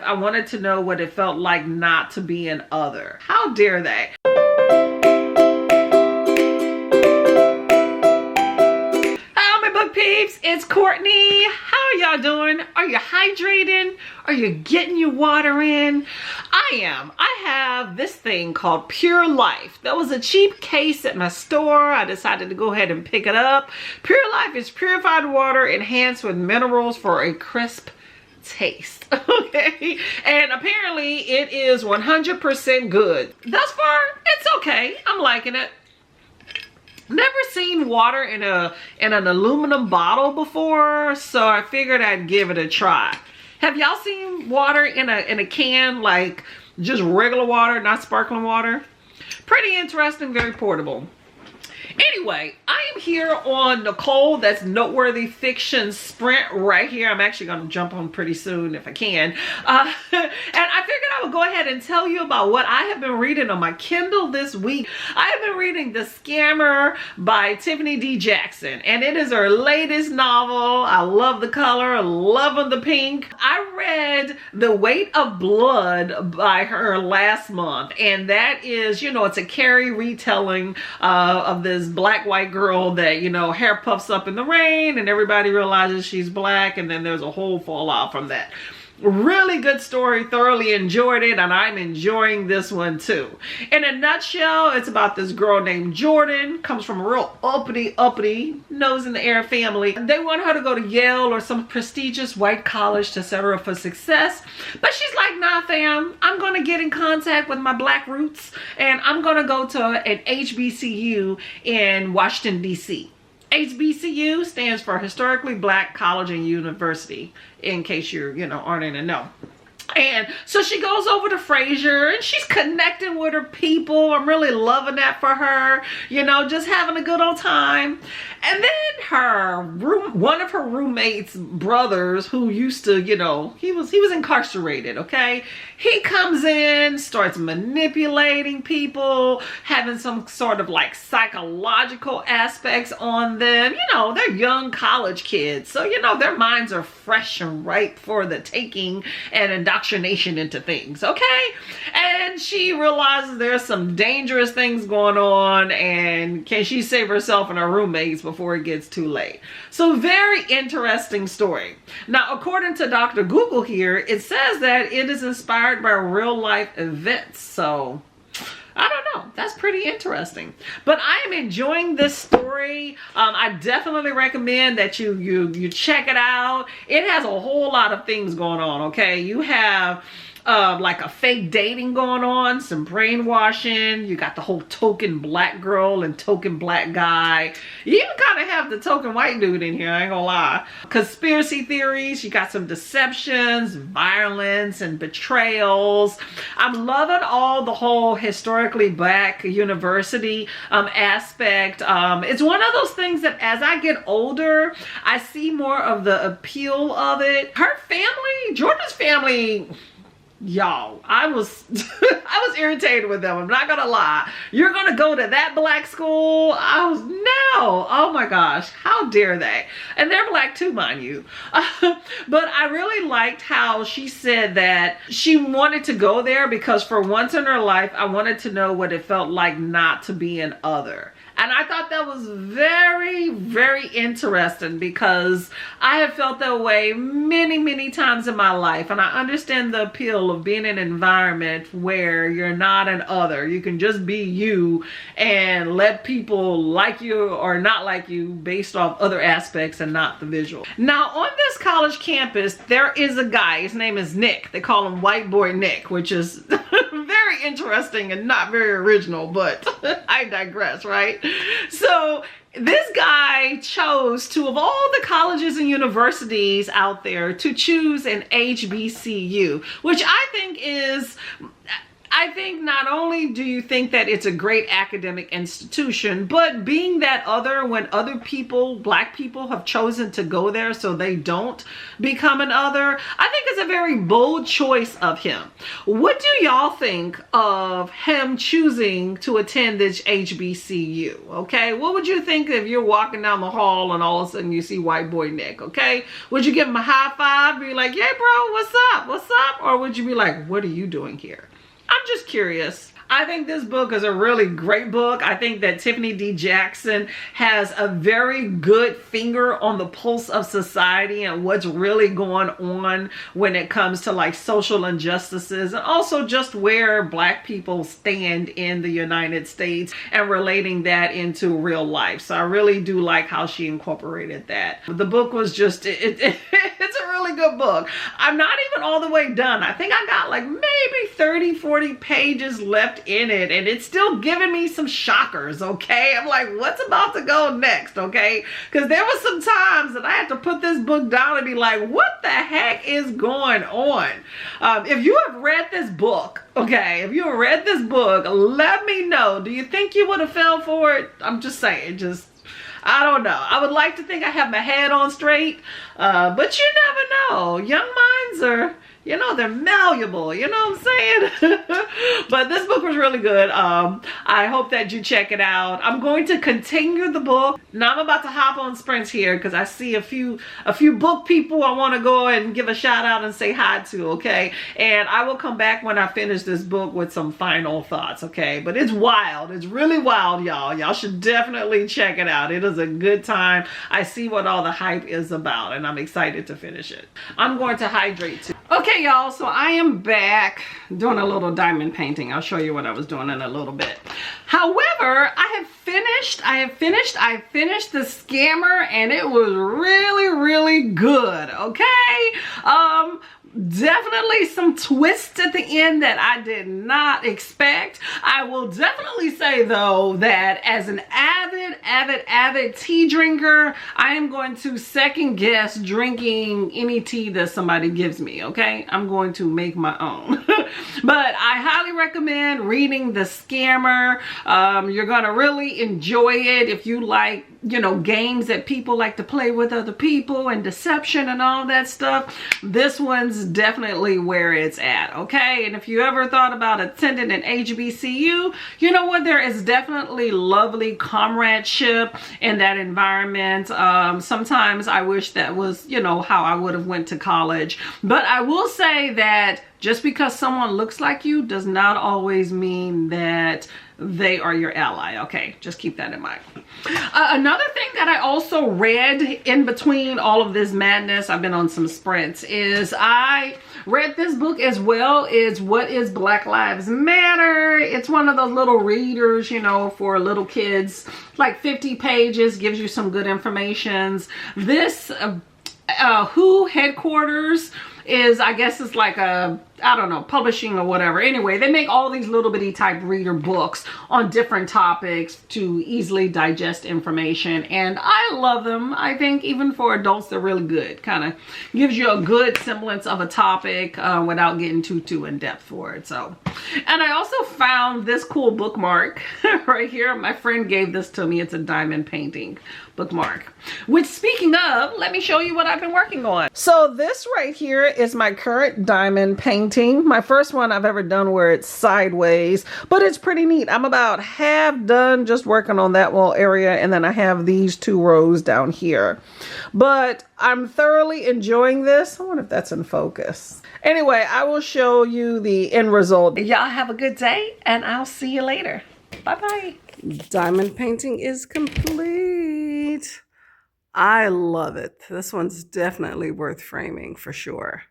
I wanted to know what it felt like not to be an other. How dare they? Book peeps, it's Courtney. How are y'all doing? Are you hydrating? Are you getting your water in? I am. I have this thing called Pure Life. That was a cheap case at my store. I decided to go ahead and pick it up. Pure Life is purified water enhanced with minerals for a crisp taste. Okay, and apparently it is 100% good. Thus far, it's okay. I'm liking it. Never seen water in an aluminum bottle before, so I figured I'd give it a try. Have y'all seen water in a can, like just regular water, not sparkling water? Pretty interesting, very portable. Anyway, I am here on Nicole, that's Noteworthy Fiction Sprint right here. I'm actually going to jump on pretty soon if I can. And I figured I would go ahead and tell you about what I have been reading on my Kindle this week. I have been reading The Scammer by Tiffany D. Jackson, and it is her latest novel. I love the color, loving the pink. I read The Weight of Blood by her last month, and that is, you know, it's a Carrie retelling of this black white girl that, you know, hair puffs up in the rain and everybody realizes she's black, and then there's a whole fallout from that. Really good story, thoroughly enjoyed it, and I'm enjoying this one too. In a nutshell, it's about this girl named Jordan, comes from a real uppity, nose in the air family. They want her to go to Yale or some prestigious white college to set her up for success, but she's like, nah fam, I'm gonna get in contact with my black roots and I'm gonna go to an HBCU in Washington, DC. HBCU stands for Historically Black College and University, in case you're, you know, aren't in the know. And so she goes over to Fraser and she's connecting with her people. I'm really loving that for her, you know, just having a good old time. And then one of her roommates' brothers, who used to, you know, he was incarcerated, okay? He comes in, starts manipulating people, having some sort of like psychological aspects on them. You know, they're young college kids, so, you know, their minds are fresh and ripe for the taking and indoctrination into things, okay? And she realizes there's some dangerous things going on, and can she save herself and her roommates before it gets too late? So very interesting story. Now, according to Dr. Google here, it says that it is inspired by real life events. So I don't know, that's pretty interesting. But I am enjoying this story. I definitely recommend that you check it out. It has a whole lot of things going on, okay? You have like a fake dating going on, some brainwashing. You got the whole token black girl and token black guy. You even kind of have the token white dude in here, I ain't gonna lie. Conspiracy theories, you got some deceptions, violence, and betrayals. I'm loving all the whole historically black university aspect. It's one of those things that as I get older, I see more of the appeal of it. Her family, Jordan's family, y'all, I was irritated with them. I'm not gonna lie. You're gonna go to that black school? No. Oh my gosh, how dare they? And they're black too, mind you. But I really liked how she said that she wanted to go there because for once in her life, I wanted to know what it felt like not to be an other. And I thought that was very, very interesting because I have felt that way many, many times in my life. And I understand the appeal of being in an environment where you're not an other. You can just be you and let people like you or not like you based off other aspects and not the visual. Now, on this college campus, there is a guy. His name is Nick. They call him White Boy Nick, which is very interesting and not very original, but I digress, right? So this guy chose to, of all the colleges and universities out there, to choose an HBCU, which I think is, I think not only do you think that it's a great academic institution, but being that other, when other people, Black people, have chosen to go there so they don't become an other, I think it's a very bold choice of him. What do y'all think of him choosing to attend this HBCU? Okay, what would you think if you're walking down the hall and all of a sudden you see white boy Nick? Okay, would you give him a high five, be like, yeah bro, what's up, what's up? Or would you be like, what are you doing here? I'm just curious. I think this book is a really great book. I think that Tiffany D. Jackson has a very good finger on the pulse of society and what's really going on when it comes to like social injustices, and also just where Black people stand in the United States and relating that into real life. So I really do like how she incorporated that. The book was just, it's a really good book. I'm not even all the way done. I think I got like maybe 30, 40 pages left in it, and it's still giving me some shockers. Okay, I'm like, what's about to go next? Okay, because there was some times that I had to put this book down and be like, what the heck is going on? If you have read this book, okay, if you have read this book, let me know. Do you think you would have fell for it? I'm just saying, I don't know. I would like to think I have my head on straight, but you never know. Young minds are, you know, they're malleable, you know what I'm saying? But this book was really good. I hope that you check it out. I'm going to continue the book. Now I'm about to hop on sprints here because I see a few book people I want to go and give a shout out and say hi to, okay? And I will come back when I finish this book with some final thoughts, okay? But it's wild. It's really wild, y'all. Y'all should definitely check it out. It is a good time. I see what all the hype is about, and I'm excited to finish it. I'm going to hydrate too. Okay, y'all, so I am back doing a little diamond painting. I'll show you what I was doing in a little bit. However, I finished the Scammer, and it was really, really good, okay? Definitely some twists at the end that I did not expect. I will definitely say though that as an avid tea drinker, I am going to second guess drinking any tea that somebody gives me, okay? I'm going to make my own. But I highly recommend reading The Scammer. You're gonna really enjoy it if you like, you know, games that people like to play with other people and deception and all that stuff. This one's definitely where it's at, okay? And if you ever thought about attending an HBCU, you know what, there is definitely lovely comradeship in that environment. Sometimes I wish that was, you know, how I would have went to college. But I will say that just because someone looks like you does not always mean that they are your ally, okay? Just keep that in mind. Another thing that I also read in between all of this madness, I've been on some sprints, is I read this book as well. Is What is Black Lives Matter? It's one of those little readers, you know, for little kids, like 50 pages, gives you some good information. This WHO headquarters is, I guess it's like a, I don't know, publishing or whatever. Anyway, they make all these little bitty type reader books on different topics to easily digest information, and I love them. I think even for adults, they're really good. Kind of gives you a good semblance of a topic without getting too in depth for it. So, and I also found this cool bookmark right here. My friend gave this to me. It's a diamond painting bookmark, which, speaking of, let me show you what I've been working on. So this right here is my current diamond painting. My first one I've ever done where it's sideways, but it's pretty neat. I'm about half done just working on that whole area, and then I have these 2 rows down here. But I'm thoroughly enjoying this. I wonder if that's in focus. Anyway, I will show you the end result. Y'all have a good day, and I'll see you later. Bye-bye. Diamond painting is complete. I love it. This one's definitely worth framing for sure.